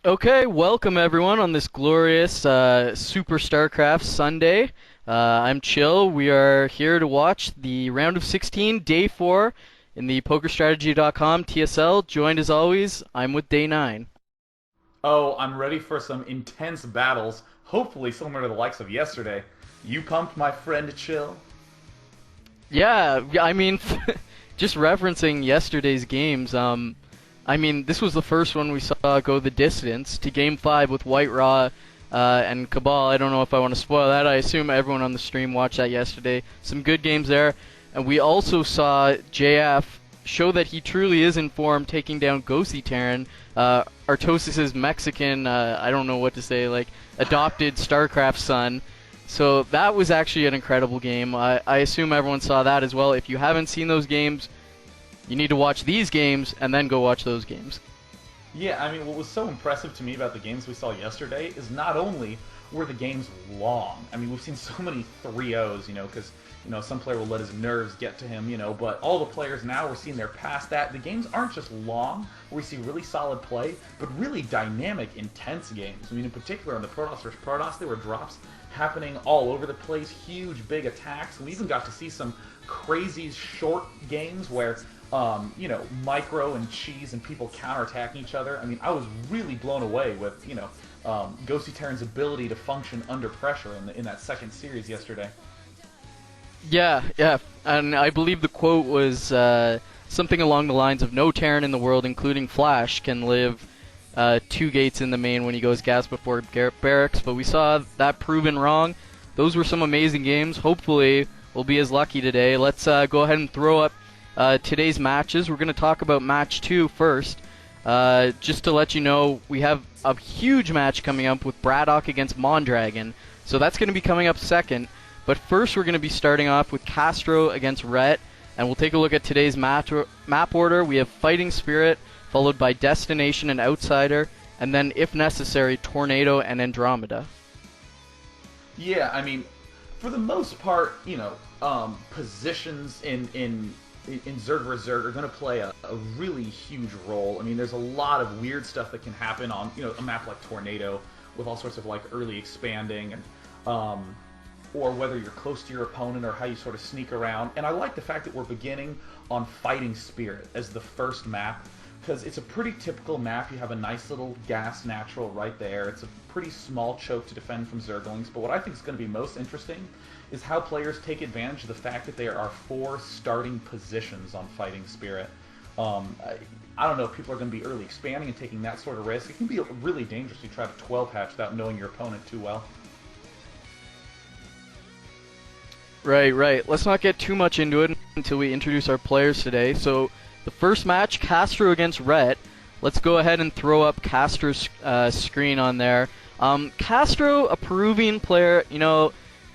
Okay, welcome everyone on this glorious Super StarCraft Sunday. I'm Chill. We are here to watch the round of 16, day 4 in the PokerStrategy.com TSL. Joined as always, I'm with day 9. Oh, I'm ready for some intense battles, hopefully similar to the likes of yesterday. You pumped, my friend Chill? Yeah, I mean, just referencing yesterday's games, I mean, this was the first one we saw go the distance to Game 5 with White Raw and Cabal. I don't know if I want to spoil that. I assume everyone on the stream watched that yesterday. Some good games there. And we also saw JF show that he truly is in form, taking down Ghosty Terran, Artosis' Mexican, I don't know what to say, like, adopted StarCraft son. So that was actually an incredible game. I assume everyone saw that as well. If you haven't seen those games, you need to watch these games and then go watch those games. Yeah, I mean, what was so impressive to me about the games we saw yesterday is not only were the games long. I mean, we've seen so many 3-0s, because some player will let his nerves get to him, but all the players now we're seeing they're past that. The games aren't just long, where we see really solid play, but really dynamic, intense games. I mean, in particular on the Protoss vs. Protoss, there were drops happening all over the place, huge, big attacks. We even got to see some crazy short games where Micro and Cheese and people counterattacking each other. I mean, I was really blown away with, Ghosty Terran's ability to function under pressure in that second series yesterday. Yeah, and I believe the quote was something along the lines of "No Terran in the world, including Flash, can live 2 gates in the main when he goes gas before barracks." But we saw that proven wrong. Those were some amazing games. Hopefully, we'll be as lucky today. Let's go ahead and throw up today's matches. We're going to talk about match 2 first. Just to let you know, we have a huge match coming up with Braddock against Mondragon. So that's going to be coming up second. But first, we're going to be starting off with Castro against Rhett. And we'll take a look at today's map order. We have Fighting Spirit, followed by Destination and Outsider. And then, if necessary, Tornado and Andromeda. Yeah, I mean, for the most part, positions in Zerg vs. Zerg are going to play a really huge role. I mean, there's a lot of weird stuff that can happen on a map like Tornado with all sorts of like early expanding and or whether you're close to your opponent or how you sort of sneak around. And I like the fact that we're beginning on Fighting Spirit as the first map because it's a pretty typical map. You have a nice little gas natural right there. It's a pretty small choke to defend from Zerglings. But what I think is going to be most interesting is how players take advantage of the fact that there are 4 starting positions on Fighting Spirit. I don't know if people are going to be early expanding and taking that sort of risk. It can be really dangerous to try to 12 hatch without knowing your opponent too well. Right. Let's not get too much into it until we introduce our players today. So, the first match, Castro against Rhett. Let's go ahead and throw up Castro's screen on there. Castro, a Peruvian player,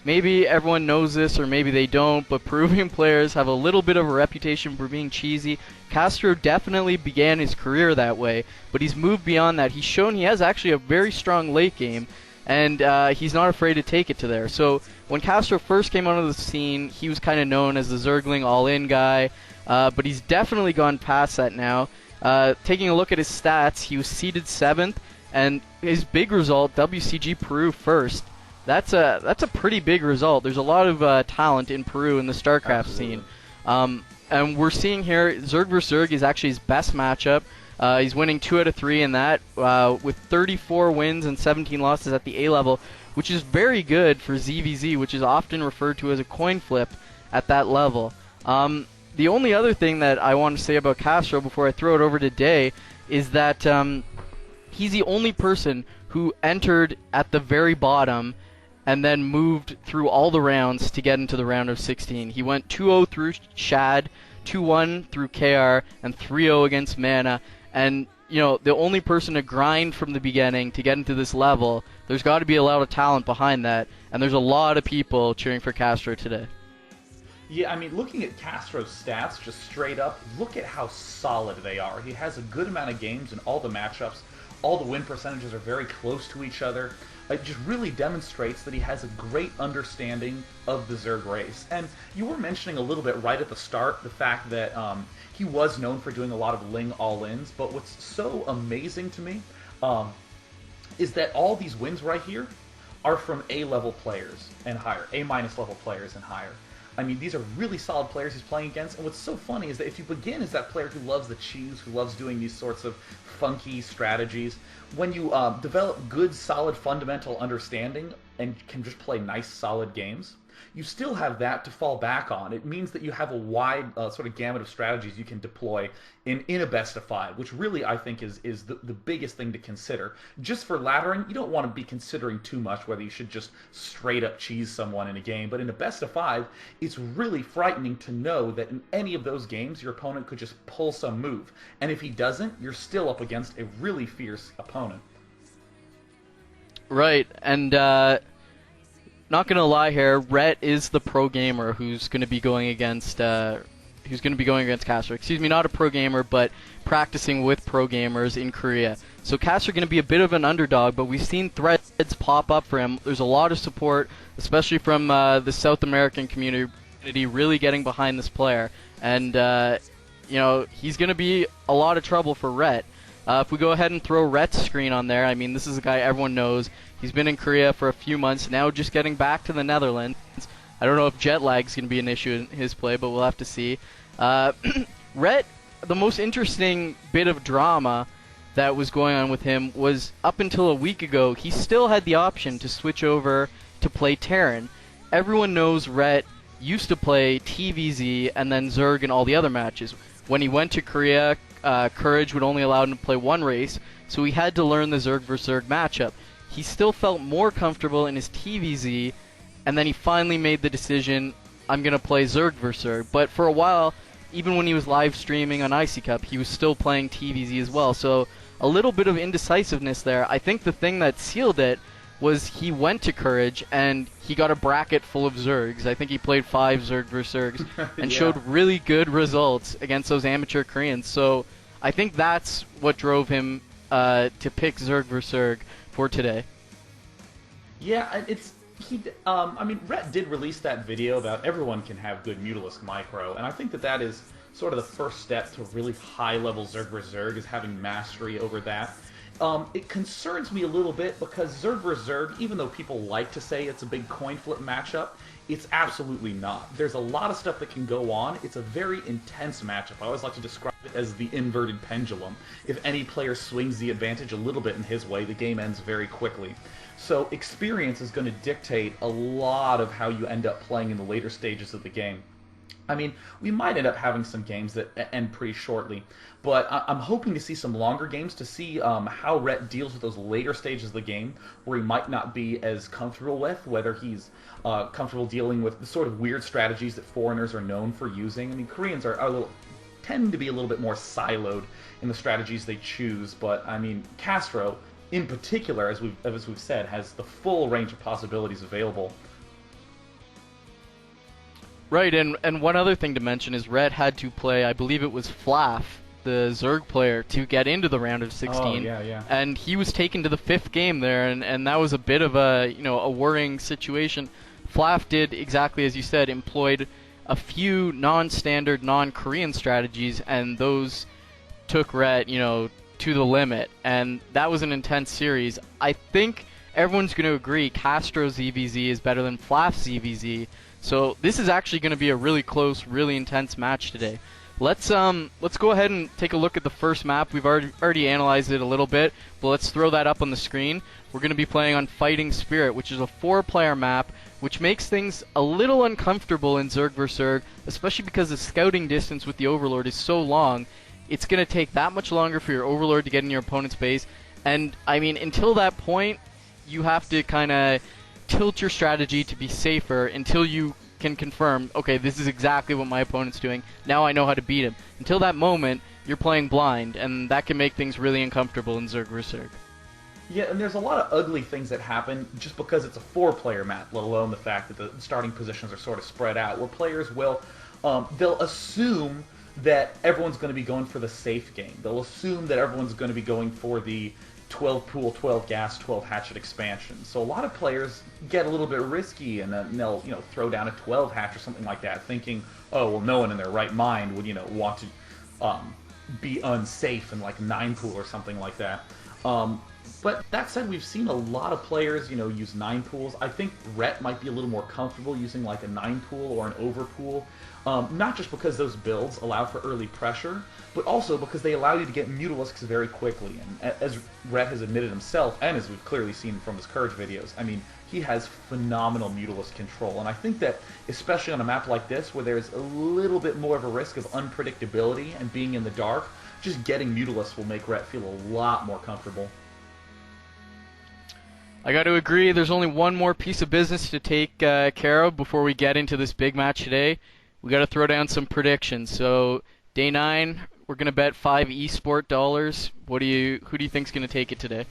maybe everyone knows this or maybe they don't, but Peruvian players have a little bit of a reputation for being cheesy. Castro definitely began his career that way, but he's moved beyond that. He's shown he has actually a very strong late game, and he's not afraid to take it to there. So when Castro first came onto the scene, he was kind of known as the Zergling all-in guy, but he's definitely gone past that now. Taking a look at his stats, he was seeded 7th, and his big result, WCG Peru first. That's a pretty big result. There's a lot of talent in Peru in the StarCraft scene. And we're seeing here, Zerg vs. Zerg is actually his best matchup. He's winning 2 out of 3 in that, with 34 wins and 17 losses at the A level, which is very good for ZVZ, which is often referred to as a coin flip at that level. The only other thing that I want to say about Castro before I throw it over to Day is that he's the only person who entered at the very bottom and then moved through all the rounds to get into the round of 16. He went 2-0 through Shad, 2-1 through KR, and 3-0 against Mana. And, the only person to grind from the beginning to get into this level, there's got to be a lot of talent behind that. And there's a lot of people cheering for Castro today. Yeah, I mean, looking at Castro's stats, just straight up, look at how solid they are. He has a good amount of games in all the matchups. All the win percentages are very close to each other. It just really demonstrates that he has a great understanding of the Zerg race. And you were mentioning a little bit right at the start the fact that he was known for doing a lot of Ling all-ins, but what's so amazing to me is that all these wins right here are from A-level players and higher, A-minus level players and higher. I mean, these are really solid players he's playing against, and what's so funny is that if you begin as that player who loves the cheese, who loves doing these sorts of funky strategies, when you develop good, solid, fundamental understanding and can just play nice, solid games, you still have that to fall back on. It means that you have a wide sort of gamut of strategies you can deploy in a best of 5, which really I think is the biggest thing to consider. Just for laddering, you don't want to be considering too much whether you should just straight up cheese someone in a game, but in a best of 5, it's really frightening to know that in any of those games your opponent could just pull some move, and if he doesn't, you're still up against a really fierce opponent. Right, and not gonna lie here, Rhett is the pro gamer who's gonna be going against Castro. Excuse me, not a pro gamer, but practicing with pro gamers in Korea. So Castro gonna be a bit of an underdog, but we've seen threads pop up for him. There's a lot of support, especially from the South American community, really getting behind this player, and you know, he's gonna be a lot of trouble for Rhett. If we go ahead and throw Rhett's screen on there, I mean, this is a guy everyone knows. He's been in Korea for a few months, now just getting back to the Netherlands. I don't know if jet lag is going to be an issue in his play, but we'll have to see. Rhett, the most interesting bit of drama that was going on with him was up until a week ago, he still had the option to switch over to play Terran. Everyone knows Rhett used to play TVZ and then Zerg in all the other matches. When he went to Korea, Courage would only allow him to play one race, so he had to learn the Zerg vs Zerg matchup. He still felt more comfortable in his TVZ, and then he finally made the decision, I'm going to play Zerg vs Zerg. But for a while, even when he was live streaming on Icy Cup, he was still playing TVZ as well. So a little bit of indecisiveness there. I think the thing that sealed it was he went to Courage and he got a bracket full of Zergs. I think he played 5 Zerg vs Zergs and Yeah. showed really good results against those amateur Koreans. So I think that's what drove him to pick Zerg vs Zerg for today. Yeah, I mean, Rhett did release that video about everyone can have good Mutalisk Micro, and I think that is sort of the first step to really high-level Zerg vs Zerg, is having mastery over that. It concerns me a little bit because Zerg vs Zerg, even though people like to say it's a big coin flip matchup, it's absolutely not. There's a lot of stuff that can go on. It's a very intense matchup. I always like to describe it as the inverted pendulum. If any player swings the advantage a little bit in his way, the game ends very quickly. So experience is going to dictate a lot of how you end up playing in the later stages of the game. I mean, we might end up having some games that end pretty shortly, but I'm hoping to see some longer games to see how Rhett deals with those later stages of the game where he might not be as comfortable with, whether he's comfortable dealing with the sort of weird strategies that foreigners are known for using. I mean, Koreans tend to be a little bit more siloed in the strategies they choose, but I mean, Castro, in particular, as we've said, has the full range of possibilities available. Right, and one other thing to mention is Rhett had to play, I believe it was Flaff, the Zerg player, to get into the round of 16. Oh, yeah. And he was taken to the 5th game there, and that was a bit of a, you know, a worrying situation. Flaff did exactly as you said, employed a few non-standard, non-Korean strategies, and those took Rhett, you know, to the limit, and that was an intense series. I think everyone's going to agree Castro's EVZ is better than Flaff's EVZ, so this is actually going to be a really close, really intense match today. Let's go ahead and take a look at the first map. We've already analyzed it a little bit, but let's throw that up on the screen. We're going to be playing on Fighting Spirit, which is a 4-player map, which makes things a little uncomfortable in Zerg vs Zerg, especially because the scouting distance with the Overlord is so long. It's going to take that much longer for your Overlord to get in your opponent's base. And, I mean, until that point, you have to kind of tilt your strategy to be safer until you can confirm, okay, this is exactly what my opponent's doing. Now I know how to beat him. Until that moment, you're playing blind, and that can make things really uncomfortable in Zerg vs Zerg. Yeah, and there's a lot of ugly things that happen just because it's a 4-player map, let alone the fact that the starting positions are sort of spread out, where players will, they'll assume that everyone's going to be going for the safe game. They'll assume that everyone's going to be going for the 12 pool, 12 gas, 12 hatchet expansion. So a lot of players get a little bit risky and then they'll, you know, throw down a 12 hatch or something like that, thinking, oh, well, no one in their right mind would, you know, want to be unsafe in like 9 pool or something like that. But that said, we've seen a lot of players, use 9 pools. I think Rhett might be a little more comfortable using like a 9 pool or an over pool. Not just because those builds allow for early pressure, but also because they allow you to get Mutalisks very quickly. And as Rhett has admitted himself, and as we've clearly seen from his Courage videos, I mean, he has phenomenal Mutalisk control. And I think that, especially on a map like this, where there's a little bit more of a risk of unpredictability and being in the dark, just getting Mutalisks will make Rhett feel a lot more comfortable. I got to agree, there's only one more piece of business to take care of before we get into this big match today. We got to throw down some predictions. So, day 9, we're going to bet 5 esport dollars. Who do you think's going to take it today?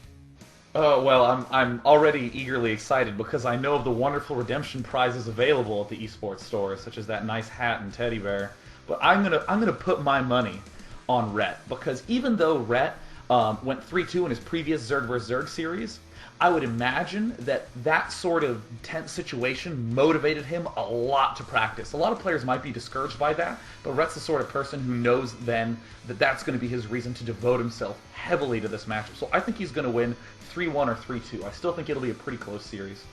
Oh, well, I'm already eagerly excited because I know of the wonderful redemption prizes available at the esports stores, such as that nice hat and teddy bear. But I'm gonna put my money on Rhett, because even though Rhett went 3-2 in his previous Zerg vs. Zerg series, I would imagine that sort of tense situation motivated him a lot to practice. A lot of players might be discouraged by that, but Rhett's the sort of person who knows then that that's going to be his reason to devote himself heavily to this matchup. So I think he's going to win 3-1 or 3-2. I still think it'll be a pretty close series.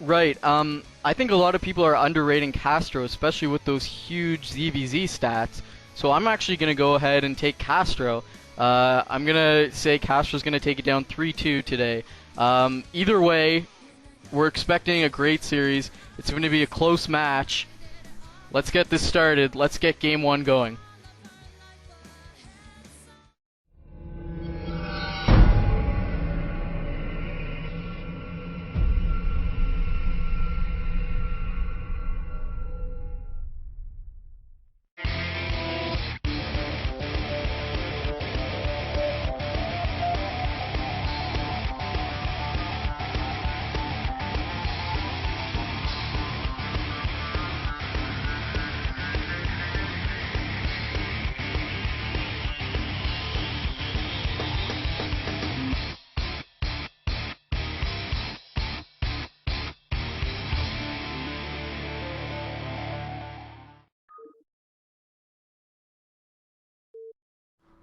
Right. I think a lot of people are underrating Castro, especially with those huge ZVZ stats. So I'm actually going to go ahead and take Castro. I'm going to say Castro's going to take it down 3-2 today. Either way, we're expecting a great series. It's going to be a close match. Let's get this started. Let's get game 1 going.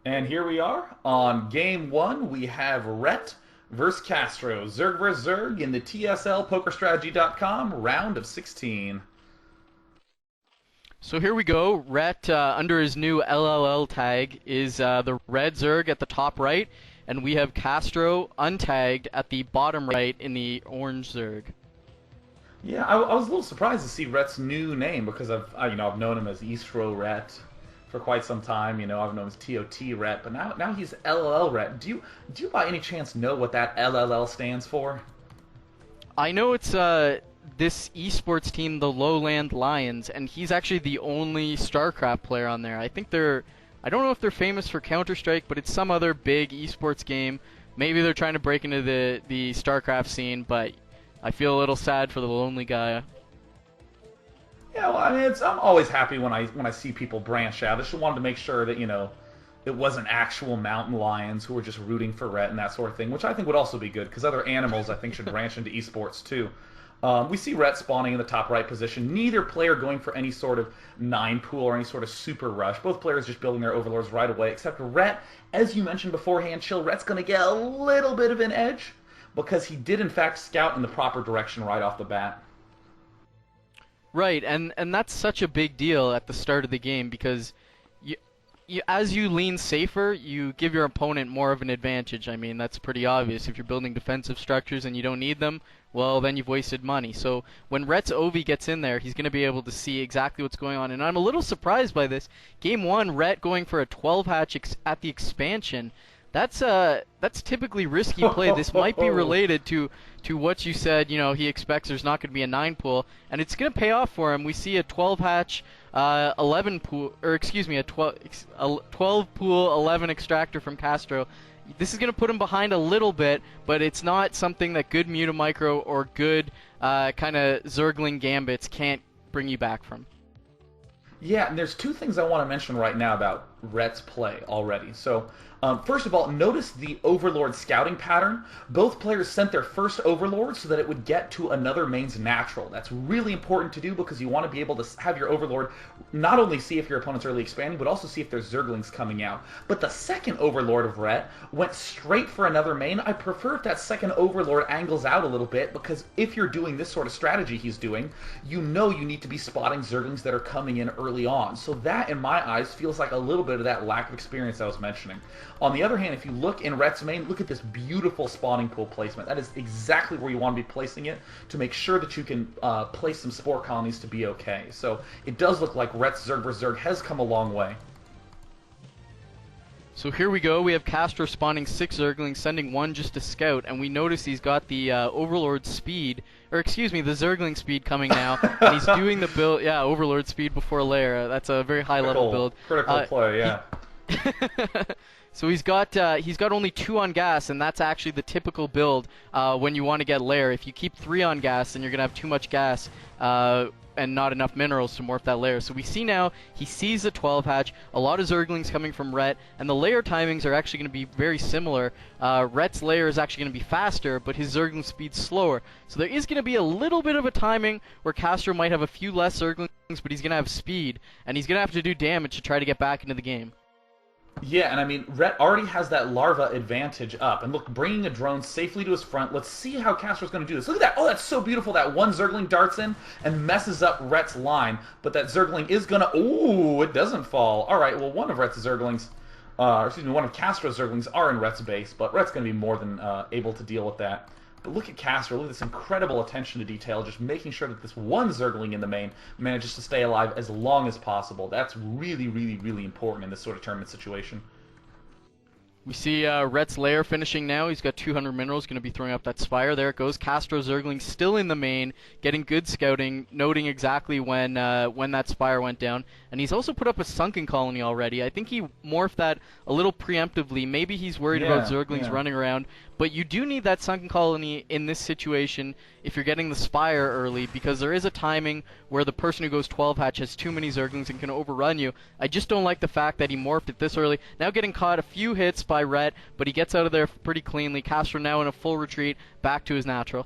And here we are on game 1. We have Rhett versus Castro, Zerg vs. Zerg in the TSL PokerStrategy.com round of 16. So here we go. Rhett, under his new LLL tag, is the red Zerg at the top right, and we have Castro untagged at the bottom right in the orange Zerg. Yeah, I was a little surprised to see Rhett's new name because I've known him as Eastro Rhett for quite some time. I've known him as TOT Rhett, but now he's LLL Rhett. Do you by any chance know what that LLL stands for? I know it's this esports team, the Lowland Lions, and he's actually the only StarCraft player on there. I don't know if they're famous for Counter-Strike, but it's some other big esports game. Maybe they're trying to break into the StarCraft scene, but I feel a little sad for the lonely guy. Yeah, well, I mean, I'm always happy when I see people branch out. I just wanted to make sure that it wasn't actual mountain lions who were just rooting for Rhett and that sort of thing, which I think would also be good because other animals I think should branch into esports too. We see Rhett spawning in the top right position. Neither player going for any sort of 9 pool or any sort of super rush. Both players just building their overlords right away, except Rhett, as you mentioned beforehand, Chill, Rhett's going to get a little bit of an edge because he did in fact scout in the proper direction right off the bat. Right, and that's such a big deal at the start of the game because as you lean safer, you give your opponent more of an advantage. I mean, that's pretty obvious. If you're building defensive structures and you don't need them, well, then you've wasted money. So when Rhett's Ovi gets in there, he's going to be able to see exactly what's going on. And I'm a little surprised by this. Game 1, Rhett going for a 12 hatch at the expansion. That's typically risky play. This might be related to what you said. He expects there's not going to be a 9 pool, and it's going to pay off for him. We see a 12 hatch, 11 pool, or excuse me, a 12 pool, 11 extractor from Castro. This is going to put him behind a little bit, but it's not something that good Mutamicro or good kind of Zergling gambits can't bring you back from. Yeah, and there's 2 things I want to mention right now about Rhett's play already. So, first of all, notice the Overlord scouting pattern. Both players sent their first Overlord so that it would get to another main's natural. That's really important to do because you want to be able to have your Overlord not only see if your opponent's early expanding, but also see if there's Zerglings coming out. But the second Overlord of Rhett went straight for another main. I prefer if that second Overlord angles out a little bit, because if you're doing this sort of strategy he's doing, you know you need to be spotting Zerglings that are coming in early on. So that, in my eyes, feels like a little bit of that lack of experience I was mentioning. On the other hand, if you look in Rhett's main, look at this beautiful spawning pool placement. That is exactly where you want to be placing it to make sure that you can place some spore colonies to be okay. So it does look like Rhett's Zerg vs. Zerg has come a long way. So here we go. We have Castro spawning 6 Zerglings, sending 1 just to scout, and we notice he's got the Overlord speed, or excuse me, the Zergling speed coming now, and he's doing the build, yeah, Overlord speed before lair. That's a very high level build. Critical play, yeah. So he's got only 2 on gas, and that's actually the typical build when you want to get lair. If you keep 3 on gas, then you're gonna have too much gas and not enough minerals to morph that lair. So we see now he sees the 12 hatch, a lot of Zerglings coming from Rhett, and the lair timings are actually going to be very similar. Rhett's lair is actually going to be faster, but his Zergling speed's slower. So there is going to be a little bit of a timing where Castro might have a few less Zerglings, but he's going to have speed, and he's going to have to do damage to try to get back into the game. Yeah, and I mean, Rhett already has that larva advantage up. And look, bringing a drone safely to his front. Let's see how Castro's going to do this. Look at that. Oh, that's so beautiful. That one Zergling darts in and messes up Rhett's line. But that Zergling is going to... Ooh, it doesn't fall. All right, well, one of Rhett's Zerglings... one of Castro's Zerglings are in Rhett's base. But Rhett's going to be more than able to deal with that. But look at Castro. Look at this incredible attention to detail, just making sure that this one Zergling in the main manages to stay alive as long as possible. That's really, really, really important in this sort of tournament situation. We see Rhett's lair finishing now. He's got 200 minerals, going to be throwing up that Spire. There it goes. Castro Zergling still in the main, getting good scouting, noting exactly when that Spire went down. And he's also put up a sunken colony already. I think he morphed that a little preemptively. Maybe he's worried about Zerglings running around. But you do need that sunken colony in this situation if you're getting the Spire early, because there is a timing where the person who goes 12 hatch has too many Zerglings and can overrun you. I just don't like the fact that he morphed it this early. Now getting caught a few hits by Rhett, but he gets out of there pretty cleanly. Castro now in a full retreat, back to his natural.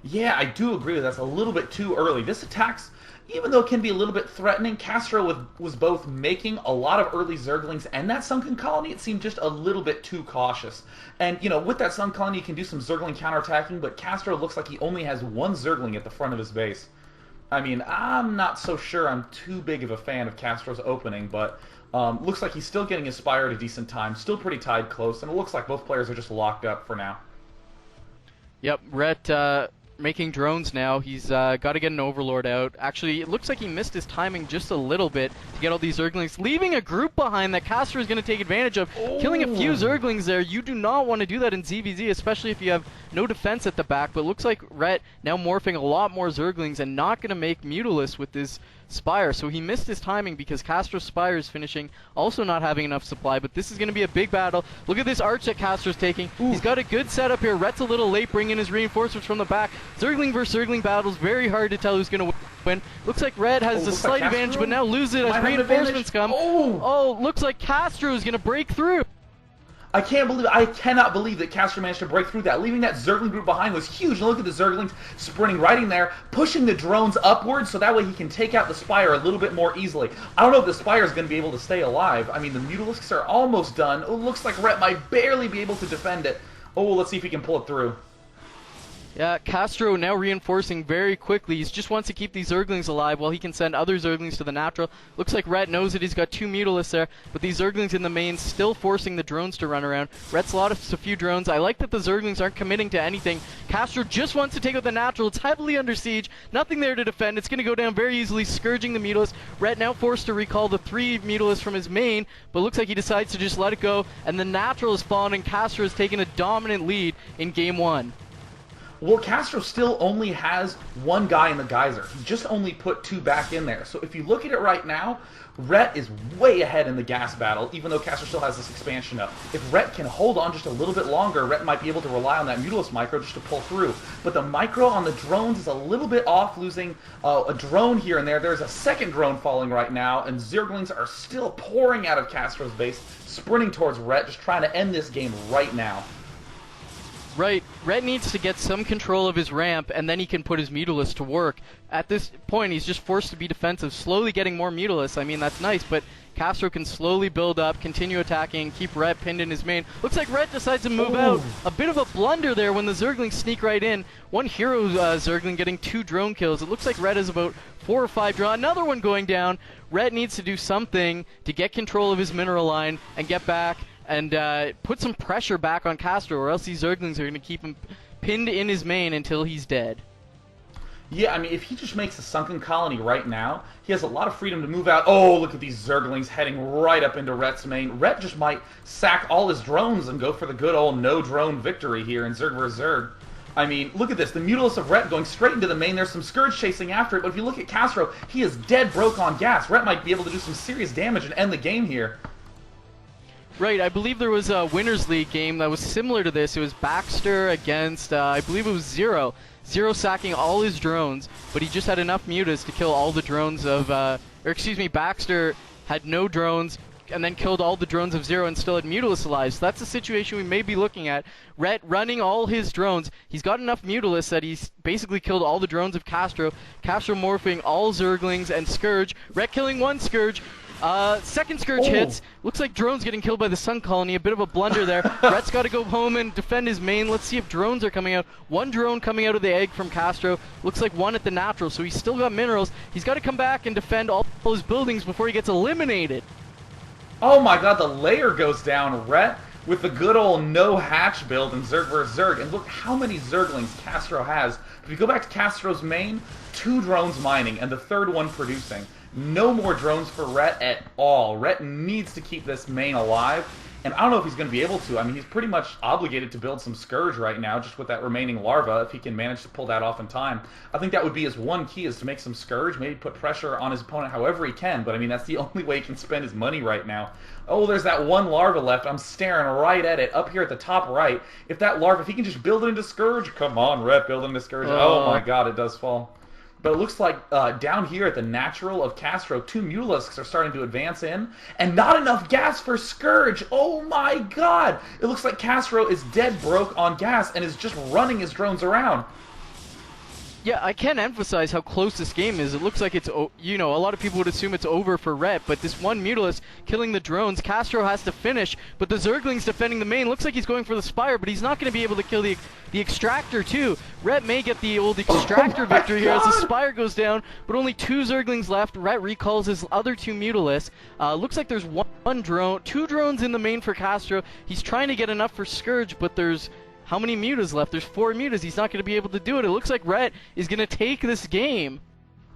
Yeah, I do agree with that. That's a little bit too early. This attacks, even though it can be a little bit threatening, Castro was both making a lot of early Zerglings and that sunken colony. It seemed just a little bit too cautious. And, you know, with that sunken colony, you can do some Zergling counterattacking, but Castro looks like he only has 1 Zergling at the front of his base. I mean, I'm not so sure I'm too big of a fan of Castro's opening, but looks like he's still getting his Spire at a decent time, still pretty tied close, and it looks like both players are just locked up for now. Yep, Rhett making drones now. He's got to get an Overlord out. Actually, it looks like he missed his timing just a little bit to get all these Zerglings, leaving a group behind that Castro is going to take advantage of. Killing a few Zerglings there. You do not want to do that in ZVZ, especially if you have no defense at the back, but looks like Rhett now morphing a lot more Zerglings and not going to make Mutalisk with this Spire. So he missed his timing because Castro's Spire is finishing, also not having enough supply, but this is going to be a big battle. Look at this arch that Castro's taking. He's got a good setup here. Rhett's a little late bringing his reinforcements from the back. Zergling versus Zergling battles, very hard to tell who's going to win. Looks like Rhett has a slight advantage, but now loses it as reinforcements come. Oh, looks like Castro is going to break through. I cannot believe that Castro managed to break through that. Leaving that Zergling group behind was huge. And look at the Zerglings sprinting right in there, pushing the drones upwards so that way he can take out the Spire a little bit more easily. I don't know if the Spire is going to be able to stay alive. I mean, the Mutalisks are almost done. Oh, looks like Rhett might barely be able to defend it. Oh, let's see if he can pull it through. Yeah, Castro now reinforcing very quickly. He just wants to keep these Zerglings alive while he can send other Zerglings to the natural. Looks like Rhett knows that he's got 2 Mutalisks there, but these Zerglings in the main still forcing the drones to run around. Rhett's lost a few drones. I like that the Zerglings aren't committing to anything. Castro just wants to take out the natural. It's heavily under siege. Nothing there to defend. It's going to go down very easily, scourging the Mutalisk. Rhett now forced to recall the 3 Mutalisks from his main, but looks like he decides to just let it go, and the natural is fallen, and Castro has taken a dominant lead in Game 1. Well, Castro still only has one guy in the geyser. He just only put two back in there. So if you look at it right now, Rhett is way ahead in the gas battle, even though Castro still has this expansion up. If Rhett can hold on just a little bit longer, Rhett might be able to rely on that Mutalisk micro just to pull through. But the micro on the drones is a little bit off, losing a drone here and there. There's a second drone falling right now, and Zerglings are still pouring out of Castro's base, sprinting towards Rhett, just trying to end this game right now. Right, Rhett needs to get some control of his ramp, and then he can put his Mutalisk to work. At this point, he's just forced to be defensive, slowly getting more Mutalisk. I mean, that's nice, but Castro can slowly build up, continue attacking, keep Rhett pinned in his main. Looks like Rhett decides to move out. A bit of a blunder there when the Zerglings sneak right in. One hero Zergling getting 2 drone kills. It looks like Rhett is about 4 or 5 draw. Another one going down. Rhett needs to do something to get control of his mineral line and get back and put some pressure back on Castro, or else these Zerglings are going to keep him pinned in his main until he's dead. Yeah, I mean, if he just makes a sunken colony right now, he has a lot of freedom to move out. Oh, look at these Zerglings heading right up into Rhett's main. Rhett just might sack all his drones and go for the good old no-drone victory here in Zerg vs. Zerg. I mean, look at this. The Mutalisk of Rhett going straight into the main. There's some Scourge chasing after it, but if you look at Castro, he is dead broke on gas. Rhett might be able to do some serious damage and end the game here. Right, I believe there was a Winners League game that was similar to this. It was Baxter against, I believe it was Zero. Zero sacking all his drones, but he just had enough mutas to kill all the drones of, or excuse me, Baxter had no drones and then killed all the drones of Zero and still had Mutalisk alive. So that's the situation we may be looking at. Rhett running all his drones. He's got enough Mutalisk that he's basically killed all the drones of Castro. Castro morphing all Zerglings and Scourge. Rhett killing one Scourge. Second Scourge hits. Looks like drones getting killed by the Sun Colony. A bit of a blunder there. Rhett's got to go home and defend his main. Let's see if drones are coming out. One drone coming out of the egg from Castro. Looks like one at the natural, so he's still got minerals. He's got to come back and defend all his buildings before he gets eliminated. Oh my god, the layer goes down. Rhett with the good old no-hatch build in Zerg vs. Zerg. And look how many Zerglings Castro has. If you go back to Castro's main, 2 drones mining and the third one producing. No more drones for Rhett at all. Rhett needs to keep this main alive, and I don't know if he's going to be able to. I mean, he's pretty much obligated to build some Scourge right now, just with that remaining larva, if he can manage to pull that off in time. I think that would be his one key, is to make some Scourge, maybe put pressure on his opponent however he can, but I mean, that's the only way he can spend his money right now. Oh, there's that one larva left. I'm staring right at it, up here at the top right. If that larva, if he can just build it into Scourge, come on, Rhett, build it into Scourge. Oh my god, it does fall. But it looks like down here at the natural of Castro, 2 Mutalisks are starting to advance in, and not enough gas for Scourge. Oh my god! It looks like Castro is dead broke on gas and is just running his drones around. Yeah, I can't emphasize how close this game is. It looks like it's, you know, a lot of people would assume it's over for Rhett, but this one Mutalisk killing the drones, Castro has to finish, but the Zergling's defending the main. Looks like he's going for the Spire, but he's not going to be able to kill the Extractor too. Rhett may get the old Extractor victory here as the Spire goes down, but only 2 Zerglings left. Rhett recalls his other 2 Mutalisks. Looks like there's 2 drones in the main for Castro. He's trying to get enough for Scourge, but there's how many mutas left? There's 4 mutas. He's not going to be able to do it. It looks like Rhett is going to take this game.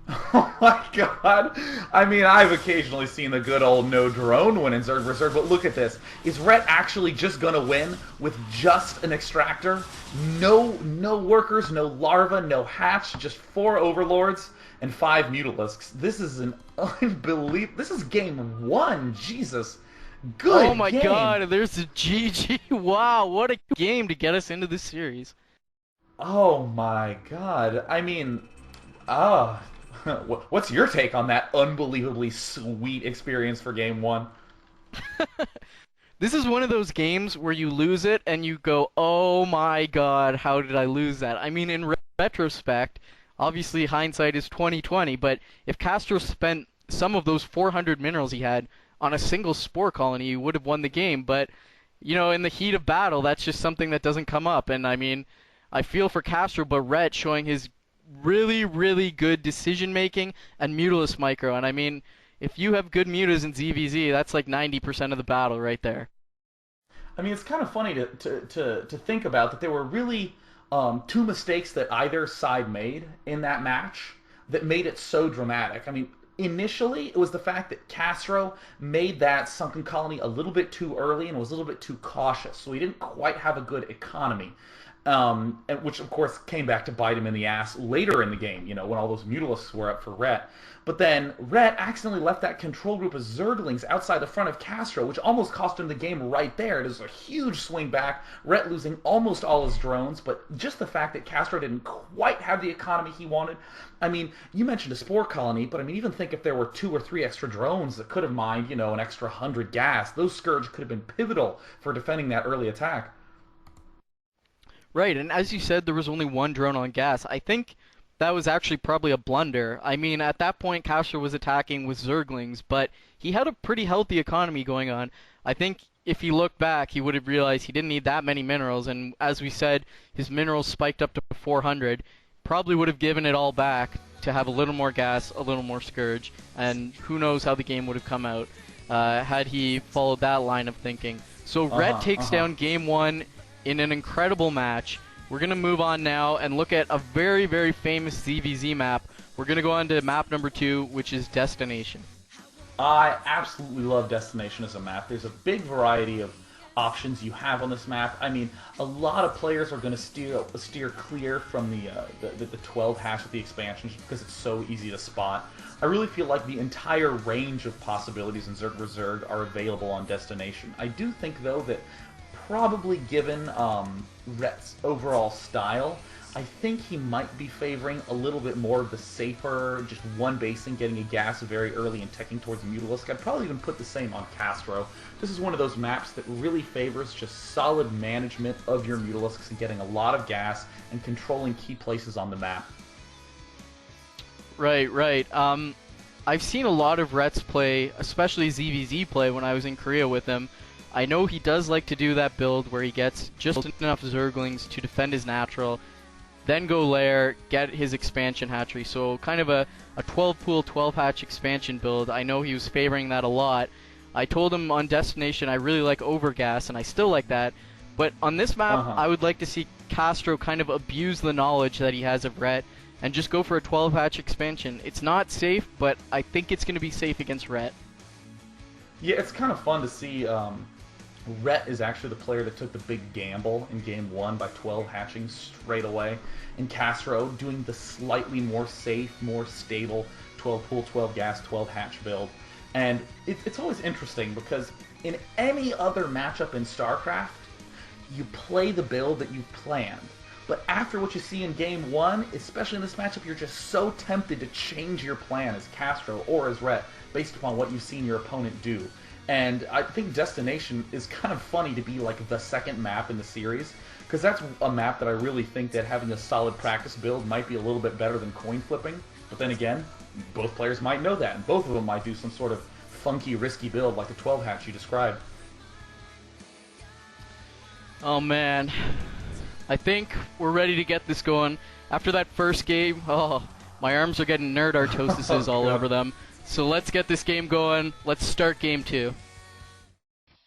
Oh my god. I mean, I've occasionally seen the good old no drone win in Zerg vs. Zerg, but look at this. Is Rhett actually just going to win with just an Extractor? No workers, no larva, no hatch, just 4 Overlords and 5 Mutalisks. This is an unbelievable... This is game 1. Jesus. Good Oh my game. god, there's a GG. Wow, what a game to get us into this series. Oh my god. I mean, what's your take on that unbelievably sweet experience for game 1? This is one of those games where you lose it and you go, oh my god, how did I lose that? I mean, in retrospect, obviously hindsight is 20/20, but if Castro spent some of those 400 minerals he had on a single spore colony, you would have won the game. But, you know, in the heat of battle, that's just something that doesn't come up. And, I mean, I feel for Castro, but Rhett showing his really, really good decision-making and Mutalisk micro. And, I mean, if you have good mutas in ZVZ, that's like 90% of the battle right there. I mean, it's kind of funny to think about that there were really 2 mistakes that either side made in that match that made it so dramatic. I mean, initially, it was the fact that Castro made that sunken colony a little bit too early and was a little bit too cautious, so he didn't quite have a good economy. and which of course came back to bite him in the ass later in the game, when all those Mutalisks were up for Rhett. But then Rhett accidentally left that control group of Zerglings outside the front of Castro, which almost cost him the game right there. It was a huge swing back, Rhett losing almost all his drones, but just the fact that Castro didn't quite have the economy he wanted. I mean, you mentioned a spore colony, but I mean, even think if there were 2 or 3 extra drones that could have mined, an extra 100 gas, those Scourge could have been pivotal for defending that early attack. Right, and as you said, there was only one drone on gas. I think that was actually probably a blunder. I mean, at that point, Castro was attacking with Zerglings, but he had a pretty healthy economy going on. I think if he looked back, he would have realized he didn't need that many minerals, and as we said, his minerals spiked up to 400. Probably would have given it all back to have a little more gas, a little more Scourge, and who knows how the game would have come out had he followed that line of thinking. So Rhett takes down Game 1 in an incredible match. We're going to move on now and look at a very, very famous ZVZ map. We're going to go on to map number 2, which is Destination. I absolutely love Destination as a map. There's a big variety of options you have on this map. I mean, a lot of players are going to steer clear from the 12 hash with the expansion just because it's so easy to spot. I really feel like the entire range of possibilities in Zerg vs. Zerg are available on Destination. I do think, though, that probably given Rhett's overall style, I think he might be favoring a little bit more of the safer, just one basing, getting a gas very early and teching towards Mutalisk. I'd probably even put the same on Castro. This is one of those maps that really favors just solid management of your Mutalisks and getting a lot of gas and controlling key places on the map. Right, right. I've seen a lot of Rhett's play, especially ZVZ play when I was in Korea with him. I know he does like to do that build where he gets just enough Zerglings to defend his natural, then go lair, get his expansion hatchery. So kind of a 12 pool, 12 hatch expansion build. I know he was favoring that a lot. I told him on Destination I really like Overgas, and I still like that. But on this map, I would like to see Castro kind of abuse the knowledge that he has of Rhett and just go for a 12 hatch expansion. It's not safe, but I think it's going to be safe against Rhett. Yeah, it's kind of fun to see. Rhett is actually the player that took the big gamble in Game 1 by 12 hatching straight away, and Castro doing the slightly more safe, more stable 12 pool, 12 gas, 12 hatch build. And it's always interesting because in any other matchup in StarCraft, you play the build that you've planned. But after what you see in Game 1, especially in this matchup, you're just so tempted to change your plan as Castro or as Rhett based upon what you've seen your opponent do. And I think Destination is kind of funny to be like the second map in the series, because that's a map that I really think that having a solid practice build might be a little bit better than coin flipping. But then again, both players might know that, and both of them might do some sort of funky, risky build like the 12 hatch you described. Oh man, I think we're ready to get this going. After that first game, my arms are getting nerd artosises all over them. So let's get this game going. Let's start game 2.